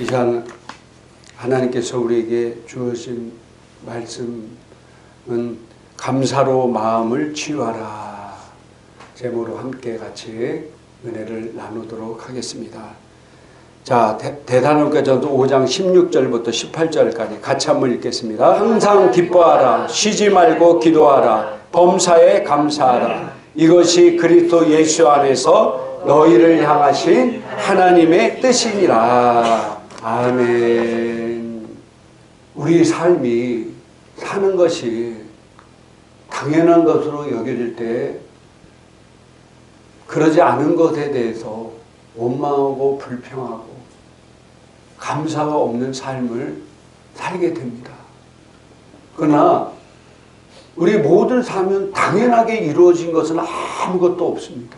이 시간 하나님께서 우리에게 주어진 말씀은 감사로 마음을 치유하라 제목으로 함께 같이 은혜를 나누도록 하겠습니다. 자, 대사로니가전서 5장 16절부터 18절까지 같이 한번 읽겠습니다. 항상 기뻐하라, 쉬지 말고 기도하라, 범사에 감사하라. 이것이 그리스도 예수 안에서 너희를 향하신 하나님의 뜻이니라. 아멘. 우리 삶이 사는 것이 당연한 것으로 여겨질 때 그러지 않은 것에 대해서 원망하고 불평하고 감사가 없는 삶을 살게 됩니다. 그러나 우리 모든 삶은 당연하게 이루어진 것은 아무것도 없습니다.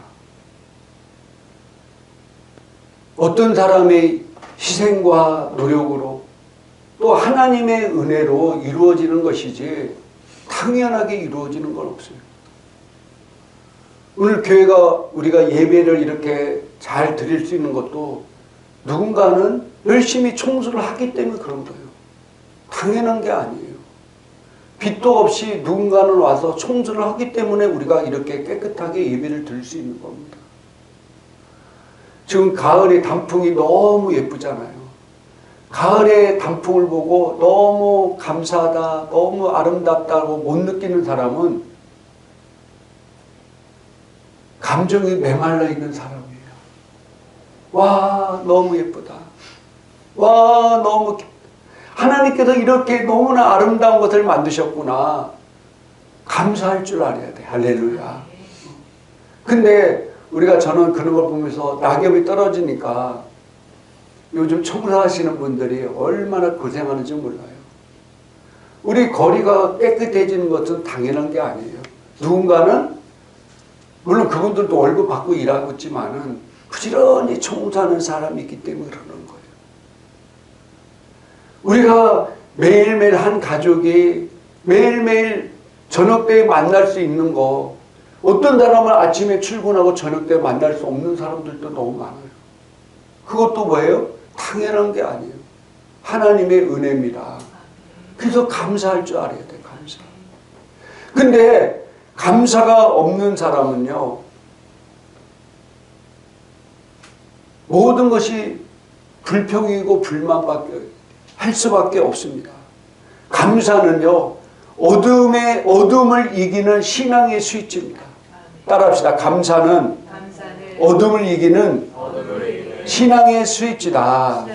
어떤 사람의 희생과 노력으로 또 하나님의 은혜로 이루어지는 것이지 당연하게 이루어지는 건 없어요. 오늘 교회가 우리가 예배를 이렇게 잘 드릴 수 있는 것도 누군가는 열심히 청소를 하기 때문에 그런 거예요. 당연한 게 아니에요. 빚도 없이 누군가는 와서 청소를 하기 때문에 우리가 이렇게 깨끗하게 예배를 드릴 수 있는 겁니다. 지금 가을의 단풍이 너무 예쁘잖아요. 가을의 단풍을 보고 너무 감사하다, 너무 아름답다고 못 느끼는 사람은 감정이 메말라 있는 사람이에요. 와, 너무 예쁘다. 와, 너무 하나님께서 이렇게 너무나 아름다운 것을 만드셨구나. 감사할 줄 알아야 돼. 할렐루야. 근데 저는 그런 걸 보면서 낙엽이 떨어지니까 요즘 청소하시는 분들이 얼마나 고생하는지 몰라요. 우리 거리가 깨끗해지는 것은 당연한 게 아니에요. 누군가는 물론 그분들도 월급 받고 일하고 있지만은 부지런히 청소하는 사람이 있기 때문에 그러는 거예요. 우리가 매일매일 한 가족이 매일매일 저녁 때 만날 수 있는 거, 어떤 사람은 아침에 출근하고 저녁 때 만날 수 없는 사람들도 너무 많아요. 그것도 뭐예요? 당연한 게 아니에요. 하나님의 은혜입니다. 그래서 감사할 줄 알아야 돼요. 감사. 근데 감사가 없는 사람은요, 모든 것이 불평이고 불만밖에 할 수밖에 없습니다. 감사는요, 어둠을 이기는 신앙의 스위치입니다. 따라합시다. 감사는 어둠을 이기는 신앙의 스위치다.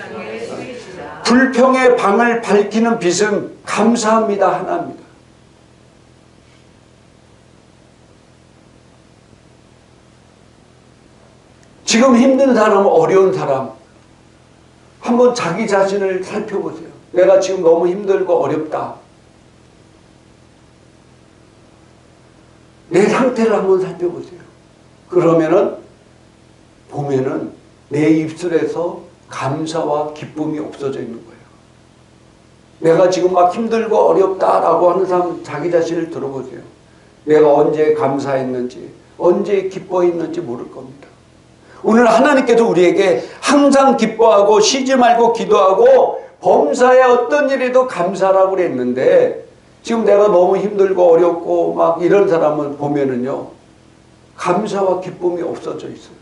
불평의 방을 밝히는 빛은 감사합니다. 하나입니다. 지금 힘든 사람, 어려운 사람, 한번 자기 자신을 살펴보세요. 내가 지금 너무 힘들고 어렵다. 내 상태를 한번 살펴보세요. 그러면은 보면은 내 입술에서 감사와 기쁨이 없어져 있는 거예요. 내가 지금 막 힘들고 어렵다라고 하는 사람 자기 자신을 들어보세요. 내가 언제 감사했는지, 언제 기뻐했는지 모를 겁니다. 오늘 하나님께서 우리에게 항상 기뻐하고 쉬지 말고 기도하고 범사에 어떤 일에도 감사라고 그랬는데, 지금 내가 너무 힘들고 어렵고 막 이런 사람을 보면은요, 감사와 기쁨이 없어져 있어요.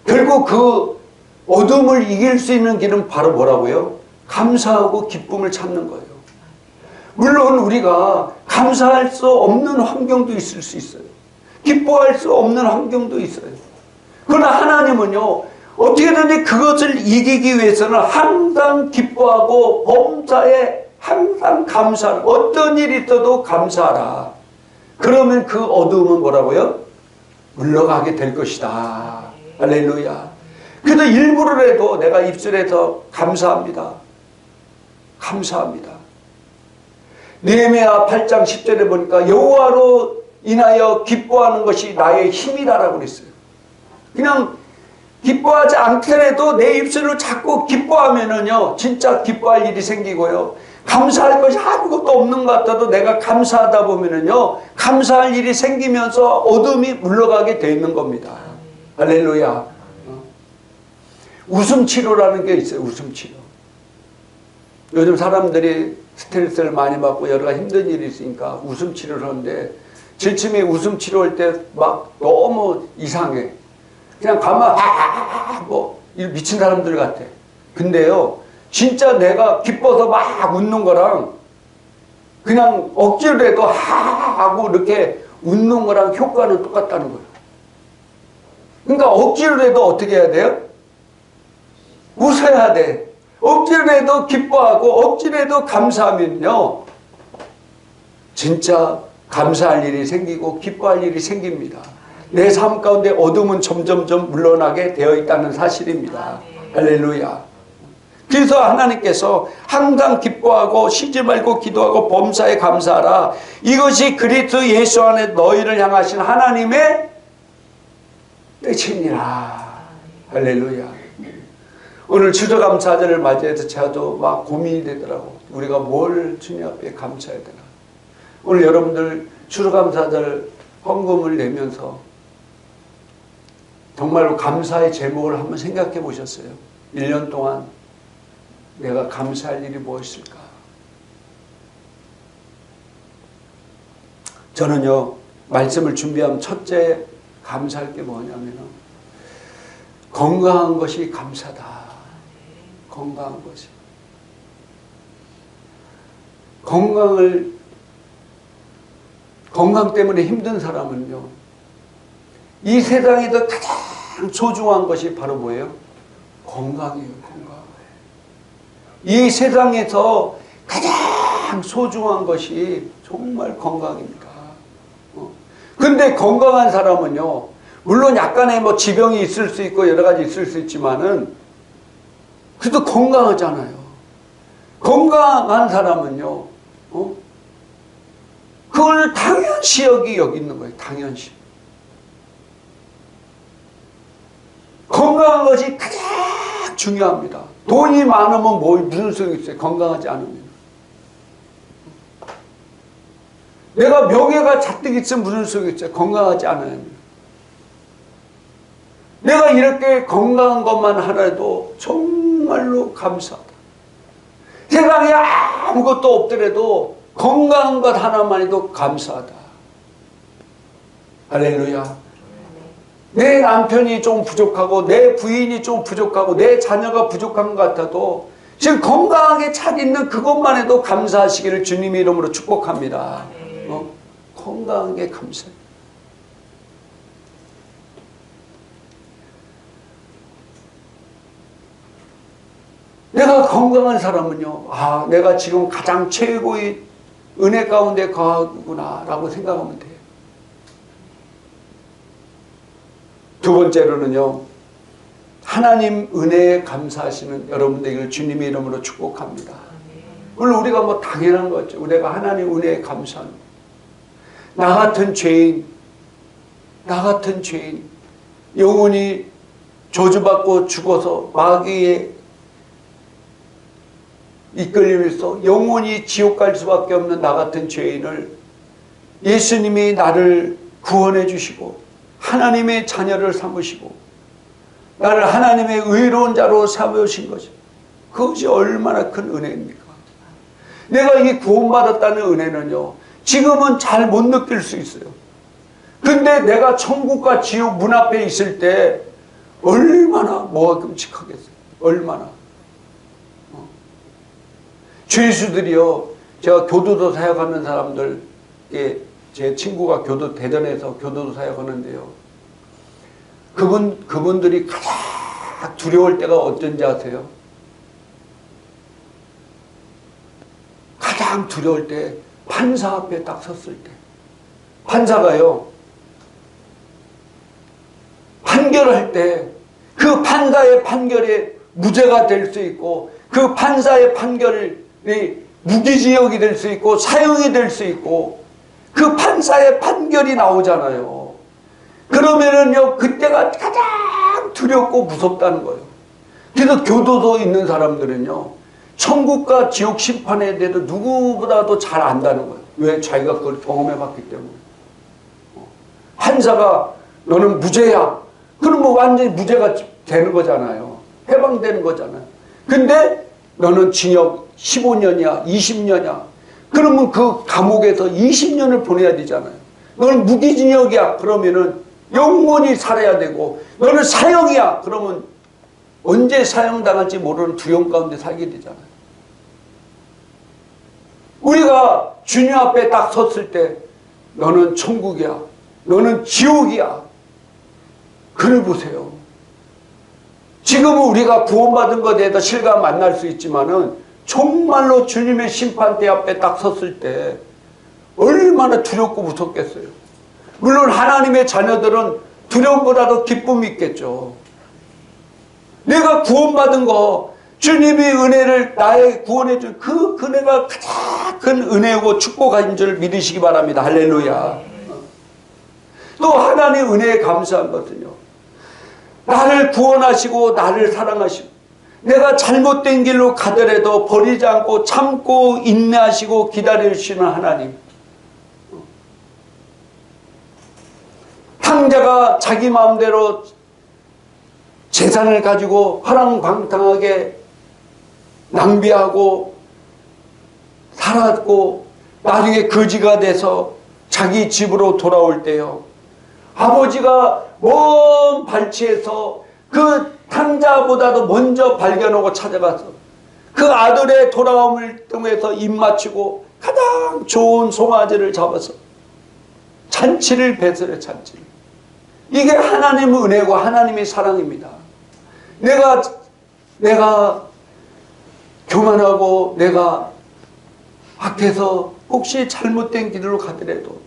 결국 그 어둠을 이길 수 있는 길은 바로 뭐라고요? 감사하고 기쁨을 찾는 거예요. 물론 우리가 감사할 수 없는 환경도 있을 수 있어요. 기뻐할 수 없는 환경도 있어요. 그러나 하나님은요, 어떻게든지 그것을 이기기 위해서는 항상 기뻐하고 범사에 항상 감사하라. 어떤 일이 있어도 감사하라. 그러면 그 어두움은 뭐라고요? 물러가게 될 것이다. 할렐루야. 그래서 일부러라도 내가 입술에서 감사합니다. 감사합니다. 느헤미야 8장 10절에 보니까 여호와로 인하여 기뻐하는 것이 나의 힘이다라고 그랬어요. 그냥 기뻐하지 않더라도 내 입술로 자꾸 기뻐하면은요, 진짜 기뻐할 일이 생기고요. 감사할 것이 아무것도 없는 것 같아도 내가 감사하다 보면은요, 감사할 일이 생기면서 어둠이 물러가게 돼 있는 겁니다. 할렐루야. 웃음 치료라는 게 있어요. 웃음 치료. 요즘 사람들이 스트레스를 많이 받고 여러 가지 힘든 일이 있으니까 웃음 치료를 하는데 질침이 웃음 치료할 때 막 너무 이상해. 그냥 가만 뭐 미친 사람들 같아. 근데요, 진짜 내가 기뻐서 막 웃는 거랑 그냥 억지로 해도 하고 이렇게 웃는 거랑 효과는 똑같다는 거예요. 그러니까 억지로 해도 어떻게 해야 돼요? 웃어야 돼. 억지로 해도 기뻐하고 억지로 해도 감사하면요, 진짜 감사할 일이 생기고 기뻐할 일이 생깁니다. 내 삶 가운데 어둠은 점점점 물러나게 되어 있다는 사실입니다. 할렐루야. 그래서 하나님께서 항상 기뻐하고 쉬지 말고 기도하고 범사에 감사하라. 이것이 그리스도 예수 안에 너희를 향하신 하나님의 뜻이니라. 할렐루야. 오늘 추수감사절을 맞이해서 저도 막 고민이 되더라고. 우리가 뭘 주님 앞에 감사해야 되나. 오늘 여러분들 추수감사절 헌금을 내면서 정말로 감사의 제목을 한번 생각해 보셨어요? 1년 동안 내가 감사할 일이 무엇일까? 저는요, 말씀을 준비하면 첫째 감사할 게 뭐냐면 건강한 것이 감사다. 건강한 것이. 건강 때문에 힘든 사람은요, 이 세상에서 가장 소중한 것이 바로 뭐예요? 건강이에요. 건강. 이 세상에서 가장 소중한 것이 정말 건강입니다. 근데 건강한 사람은요, 물론 약간의 뭐 지병이 있을 수 있고 여러 가지 있을 수 있지만은 그래도 건강하잖아요. 건강한 사람은요, 그걸 당연시 여기는 거예요. 당연시. 건강한 것이 가장 중요합니다. 돈이 많으면 무슨 소용이 있어요? 건강하지 않으면. 내가 명예가 잔뜩 있으면 무슨 소용이 있어요? 건강하지 않으면. 내가 이렇게 건강한 것만 하나도 정말로 감사하다. 세상에 아무것도 없더라도 건강한 것 하나만 해도 감사하다. 할렐루야. 내 남편이 좀 부족하고 내 부인이 좀 부족하고 내 자녀가 부족한 것 같아도 지금 건강하게 잘 있는 그것만 해도 감사하시기를 주님의 이름으로 축복합니다. 건강하게 감사해요. 내가 건강한 사람은요, 내가 지금 가장 최고의 은혜 가운데 거하구나 라고 생각하면 돼요. 두 번째로는요, 하나님 은혜에 감사하시는 여러분들을 주님의 이름으로 축복합니다. 물론 우리가 뭐 당연한 거죠. 우리가 하나님 은혜에 감사합니다. 나 같은 죄인, 영원히 저주받고 죽어서 마귀의 이끌림에서 영원히 지옥 갈 수밖에 없는 나 같은 죄인을 예수님이 나를 구원해 주시고 하나님의 자녀를 삼으시고 나를 하나님의 의로운 자로 삼으신 거죠. 그것이 얼마나 큰 은혜입니까? 내가 이 구원받았다는 은혜는요, 지금은 잘 못 느낄 수 있어요. 근데 내가 천국과 지옥 문 앞에 있을 때 얼마나 뭐가 끔찍하겠어요. 얼마나. 죄수들이요, 제가 교도소 사역하는 사람들께, 제 친구가 대전에서 교도소 사역하는데요, 그분들이 가장 두려울 때가 어떤지 아세요? 가장 두려울 때 판사 앞에 딱 섰을 때, 판사가요 판결할 때 그 판사의 판결에 무죄가 될 수 있고 그 판사의 판결이 무기징역이 될 수 있고 사형이 될 수 있고 그 판사의 판결이 나오잖아요. 그러면은요, 그때가 가장 두렵고 무섭다는 거예요. 그래서 교도소에 있는 사람들은요, 천국과 지옥 심판에 대해서 누구보다도 잘 안다는 거예요. 왜? 자기가 그걸 경험해 봤기 때문에. 판사가 너는 무죄야. 그럼 뭐 완전히 무죄가 되는 거잖아요. 해방되는 거잖아요. 근데 너는 징역 15년이야, 20년이야. 그러면 그 감옥에서 20년을 보내야 되잖아요. 너는 무기징역이야. 그러면은 영원히 살아야 되고, 너는 사형이야. 그러면 언제 사형당할지 모르는 두려움 가운데 살게 되잖아요. 우리가 주님 앞에 딱 섰을 때 너는 천국이야, 너는 지옥이야. 그를 보세요. 지금은 우리가 구원받은 것에 대해서 실감 만날 수 있지만은 정말로 주님의 심판대 앞에 딱 섰을 때 얼마나 두렵고 무섭겠어요. 물론 하나님의 자녀들은 두려움보다도 기쁨이 있겠죠. 내가 구원받은 거, 주님이 은혜를 나에게 구원해 준 그 은혜가 가장 큰 은혜고 축복인 줄 믿으시기 바랍니다. 할렐루야. 또 하나님의 은혜에 감사한 것은요, 나를 구원하시고 나를 사랑하시고 내가 잘못된 길로 가더라도 버리지 않고 참고 인내하시고 기다려주시는 하나님. 탕자가 자기 마음대로 재산을 가지고 화랑방탕하게 낭비하고 살았고 나중에 거지가 돼서 자기 집으로 돌아올 때요, 아버지가 먼 발치에서 그 탕자보다도 먼저 발견하고 찾아가서 그 아들의 돌아옴을 통해서 입맞추고 가장 좋은 송아지를 잡아서 잔치를 베풀어. 잔치를. 이게 하나님의 은혜고 하나님의 사랑입니다. 내가 교만하고 내가 악해서 혹시 잘못된 길로 가더라도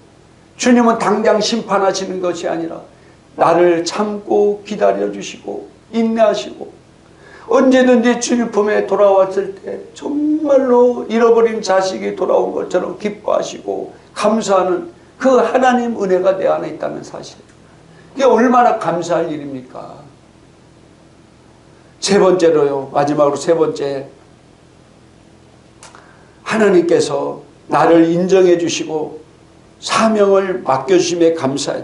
주님은 당장 심판하시는 것이 아니라 나를 참고 기다려주시고 인내하시고 언제든지 주님 품에 돌아왔을 때 정말로 잃어버린 자식이 돌아온 것처럼 기뻐하시고 감사하는 그 하나님 은혜가 내 안에 있다는 사실. 이게 얼마나 감사할 일입니까? 세 번째로요, 마지막으로 세 번째, 하나님께서 나를 인정해 주시고 사명을 맡겨주심에 감사해요.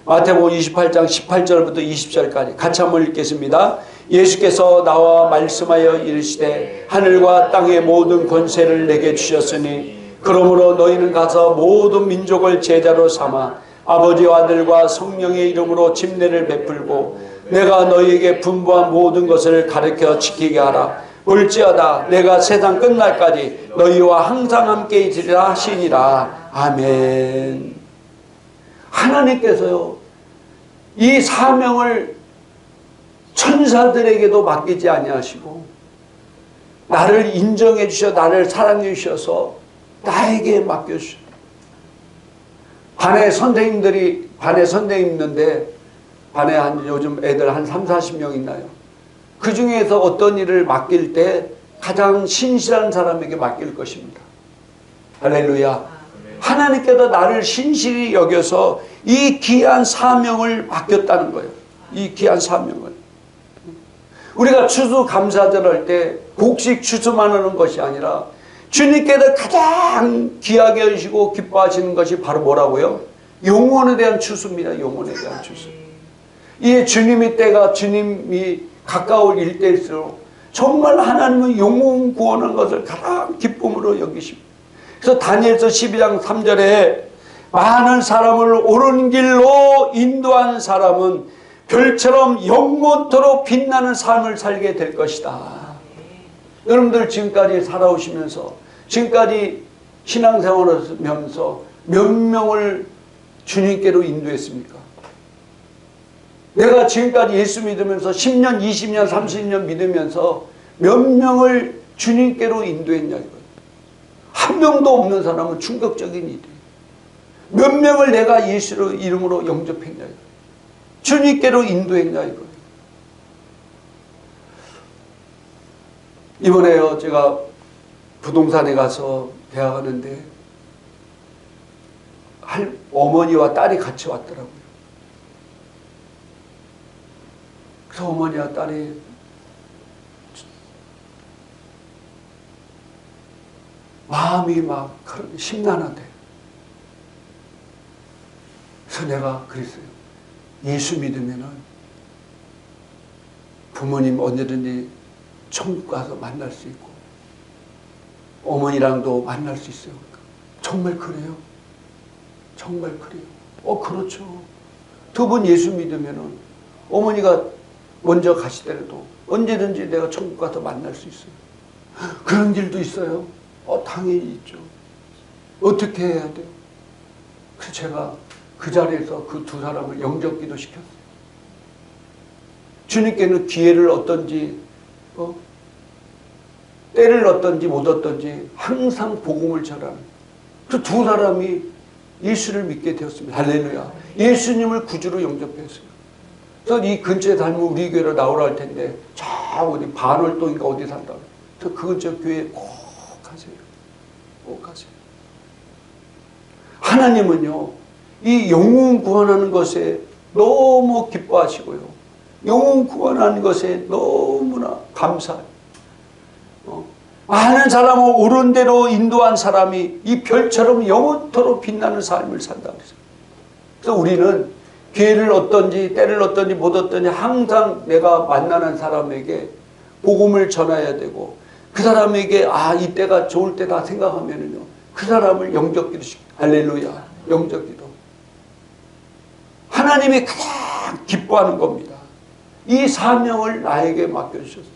마태복음 28장 18절부터 20절까지 같이 한번 읽겠습니다. 예수께서 나와 말씀하여 이르시되 하늘과 땅의 모든 권세를 내게 주셨으니 그러므로 너희는 가서 모든 민족을 제자로 삼아 아버지와 아들과 성령의 이름으로 침례를 베풀고 내가 너희에게 분부한 모든 것을 가르쳐 지키게 하라. 볼지어다 내가 세상 끝날까지 너희와 항상 함께 있으리라 하시니라. 아멘. 하나님께서요, 이 사명을 천사들에게도 맡기지 아니하시고 나를 인정해 주셔, 나를 사랑해 주셔서 나에게 맡겨주셔. 반에 선생님 있는데 반에 요즘 애들 한 30-40명 있나요? 그 중에서 어떤 일을 맡길 때 가장 신실한 사람에게 맡길 것입니다. 할렐루야. 하나님께서 나를 신실히 여겨서 이 귀한 사명을 맡겼다는 거예요. 이 귀한 사명을. 우리가 추수감사절 때 곡식 추수만 하는 것이 아니라 주님께서 가장 귀하게 하시고 기뻐하시는 것이 바로 뭐라고요? 영혼에 대한 추수입니다. 영혼에 대한 추수. 이 주님의 때가 주님이 가까울 일대일수록 정말 하나님은 영혼 구원하는 것을 가장 기쁨으로 여기십니다. 그래서 다니엘서 12장 3절에 많은 사람을 옳은 길로 인도한 사람은 별처럼 영원토록 빛나는 삶을 살게 될 것이다. 여러분들 지금까지 살아오시면서 지금까지 신앙생활을 하면서 몇 명을 주님께로 인도했습니까? 내가 지금까지 예수 믿으면서 10년, 20년, 30년 믿으면서 몇 명을 주님께로 인도했냐 이거예요. 한 명도 없는 사람은 충격적인 일이에요. 몇 명을 내가 예수 이름으로 영접했냐 이거예요. 주님께로 인도했냐 이거예요. 이번에요, 제가 부동산에 가서 대화하는데 어머니와 딸이 같이 왔더라고요. 그래서 어머니와 딸이 마음이 막 심란하대. 그래서 내가 그랬어요. 예수 믿으면은 부모님 언제든지 천국 가서 만날 수 있고 어머니랑도 만날 수 있어요. 정말 그래요? 정말 그래요? 그렇죠. 두 분 예수 믿으면은 어머니가 먼저 가시더라도 언제든지 내가 천국 가서 만날 수 있어요. 그런 일도 있어요? 당연히 있죠. 어떻게 해야 돼요? 그래서 제가 그 자리에서 그 두 사람을 영접기도 시켰어요. 주님께는 기회를 얻든지 때를 얻든지 못 얻든지 항상 복음을 전하는 그 두 사람이 예수를 믿게 되었습니다. 할렐루야. 예수님을 구주로 영접했어요. 그래서 이 근처에 살면 우리 교회로 나오라 할 텐데 저 어디 반월동인가 어디 산다고. 그래서 그 근처 교회에 꼭 가세요. 꼭 가세요. 하나님은요, 이 영혼 구원하는 것에 너무 기뻐하시고요. 영혼 구원하는 것에 너무나 감사해요. 많은 사람을 옳은 대로 인도한 사람이 이 별처럼 영원토록 빛나는 삶을 산다고 했어요. 그래서 우리는 기회를 얻든지 때를 얻든지 못 얻든지 항상 내가 만나는 사람에게 복음을 전해야 되고 그 사람에게 이때가 좋을 때다 생각하면은요, 그 사람을 영접기도 시켜요. 할렐루야. 영접기도. 하나님이 가장 기뻐하는 겁니다. 이 사명을 나에게 맡겨주셨어요.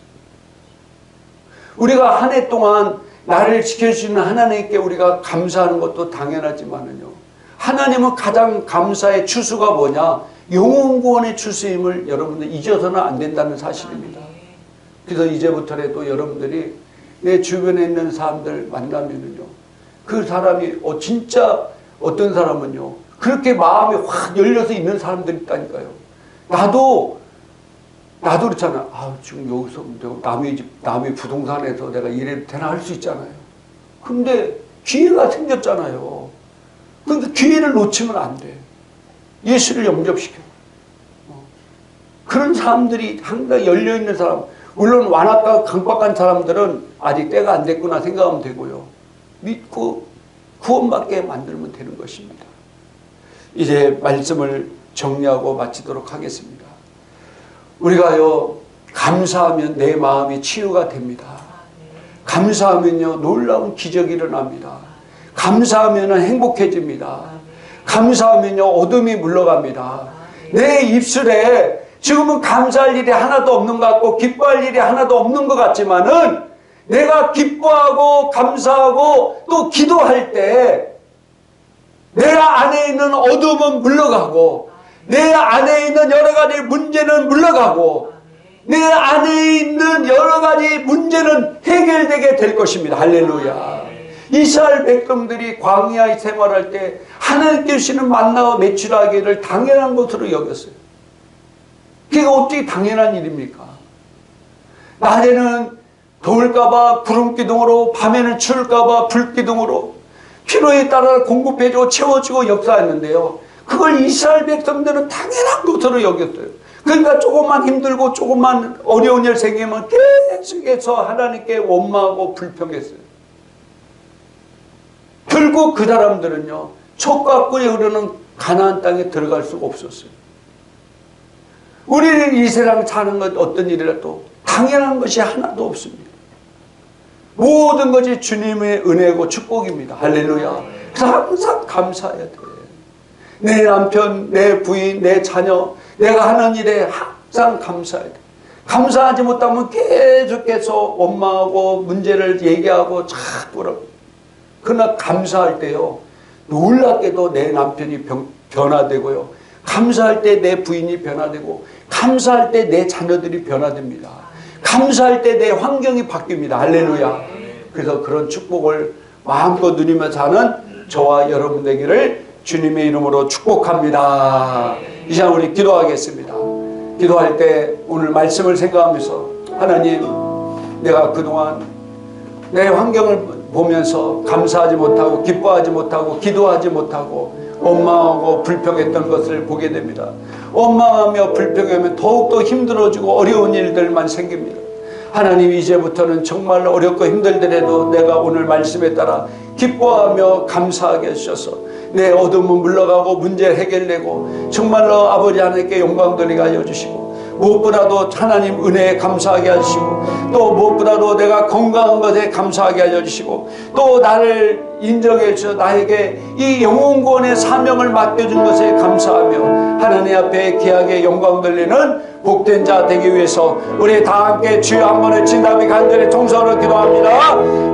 우리가 한 해 동안 나를 지켜주시는 하나님께 우리가 감사하는 것도 당연하지만은요, 하나님은 가장 감사의 추수가 뭐냐? 영혼 구원의 추수임을 여러분들 잊어서는 안 된다는 사실입니다. 그래서 이제부터라도 여러분들이 내 주변에 있는 사람들 만나면은요, 그 사람이 진짜 어떤 사람은요, 그렇게 마음이 확 열려서 있는 사람들이 있다니까요. 나도 그렇잖아. 지금 여기서 남의 집, 남의 부동산에서 내가 일해도 되나 할 수 있잖아요. 근데 기회가 생겼잖아요. 그러니까 기회를 놓치면 안 돼. 예수를 영접시켜. 그런 사람들이 항상 열려있는 사람, 물론 완악하고 강박한 사람들은 아직 때가 안 됐구나 생각하면 되고요. 믿고 구원받게 만들면 되는 것입니다. 이제 말씀을 정리하고 마치도록 하겠습니다. 우리가요, 감사하면 내 마음이 치유가 됩니다. 감사하면요, 놀라운 기적이 일어납니다. 감사하면 행복해집니다. 감사하면요, 어둠이 물러갑니다. 내 입술에 지금은 감사할 일이 하나도 없는 것 같고 기뻐할 일이 하나도 없는 것 같지만은 내가 기뻐하고 감사하고 또 기도할 때 내 안에 있는 어둠은 물러가고 내 안에 있는 여러 가지 문제는 물러가고 내 안에 있는 여러 가지 문제는 해결되게 될 것입니다. 할렐루야. 이스라엘 백성들이 광야에 생활할 때 하나님께 주시는 만나와 매출하기를 당연한 것으로 여겼어요. 그게 어떻게 당연한 일입니까? 낮에는 더울까봐 구름기둥으로, 밤에는 추울까봐 불기둥으로 필요에 따라 공급해주고 채워주고 역사했는데요. 그걸 이스라엘 백성들은 당연한 것으로 여겼어요. 그러니까 조금만 힘들고 조금만 어려운 일 생기면 계속해서 하나님께 원망하고 불평했어요. 결국 그 사람들은요, 촉과 꿀이 흐르는 가나안 땅에 들어갈 수가 없었어요. 우리는 이 세상 사는 것 어떤 일이라도 당연한 것이 하나도 없습니다. 모든 것이 주님의 은혜고 축복입니다. 할렐루야. 그래서 항상 감사해야 돼. 내 남편, 내 부인, 내 자녀, 내가 하는 일에 항상 감사해야 돼. 감사하지 못하면 계속해서 원망하고 문제를 얘기하고 자꾸. 그러나 감사할 때요, 놀랍게도 내 남편이 변화되고요, 감사할 때 내 부인이 변화되고, 감사할 때 내 자녀들이 변화됩니다. 감사할 때 내 환경이 바뀝니다. 할렐루야. 그래서 그런 축복을 마음껏 누리면서 사는 저와 여러분 되기를 주님의 이름으로 축복합니다. 이 시간 우리 기도하겠습니다. 기도할 때 오늘 말씀을 생각하면서 하나님, 내가 그동안 내 환경을 보면서 감사하지 못하고 기뻐하지 못하고 기도하지 못하고 원망하고 불평했던 것을 보게 됩니다. 원망하며 불평하면 더욱더 힘들어지고 어려운 일들만 생깁니다. 하나님, 이제부터는 정말 어렵고 힘들더라도 내가 오늘 말씀에 따라 기뻐하며 감사하게 해주셔서 내 어둠은 물러가고 문제 해결되고 정말로 아버지 하나님께 영광 돌리게 하여 주시고 무엇보다도 하나님 은혜에 감사하게 하시고, 또 무엇보다도 내가 건강한 것에 감사하게 하여 주시고, 또 나를 인정해 주셔 나에게 이 영혼구원의 사명을 맡겨준 것에 감사하며 하나님 앞에 귀하게 영광 돌리는 복된 자 되기 위해서 우리 다 함께 주여 한번 외친 다음에 간절히 통성으로 기도합니다.